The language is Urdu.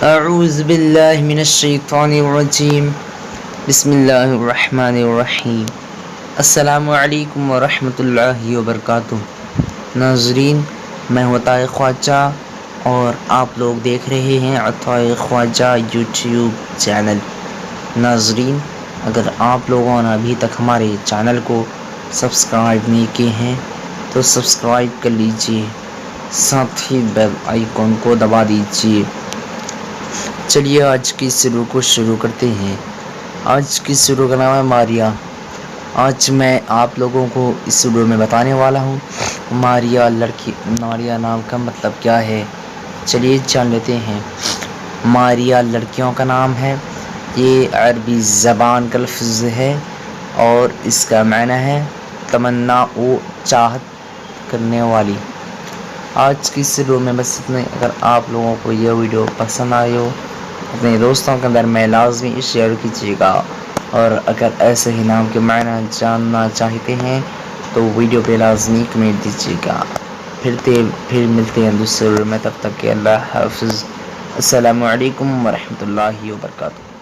اعوذ باللہ من الشیطان الرجیم بسم اللہ الرحمن الرحیم السلام علیکم ورحمۃ اللہ وبرکاتہ۔ ناظرین، میں ہوں عطائے خواجہ اور آپ لوگ دیکھ رہے ہیں عطائے خواجہ یوٹیوب چینل۔ ناظرین، اگر آپ لوگوں نے ابھی تک ہمارے چینل کو سبسکرائب نہیں کیے ہیں تو سبسکرائب کر لیجئے، ساتھ ہی بیل آئیکن کو دبا دیجئے۔ چلیے آج کی شروع کو شروع کرتے ہیں۔ آج کی شروع کا نام ہے ماریا۔ آج میں آپ لوگوں کو اس ویڈیو میں بتانے والا ہوں ماریا ماریا نام کا مطلب کیا ہے۔ چلیے جان لیتے ہیں۔ ماریا لڑکیوں کا نام ہے، یہ عربی زبان کا لفظ ہے اور اس کا معنی ہے تمنا و چاہت کرنے والی۔ آج کی اس ویڈیو میں بس اتنے۔ اگر آپ لوگوں کو یہ ویڈیو پسند آئے ہو اپنے دوستوں کے درمیان لازمی شیئر کیجیے گا، اور اگر ایسے ہی نام کے معنی جاننا چاہتے ہیں تو ویڈیو پہ لازمی کمنٹ دیجیے گا۔ پھر ملتے ہیں دوسرے ویڈیو میں، تب تک کہ اللہ حافظ۔ السلام علیکم ورحمۃ اللہ وبرکاتہ۔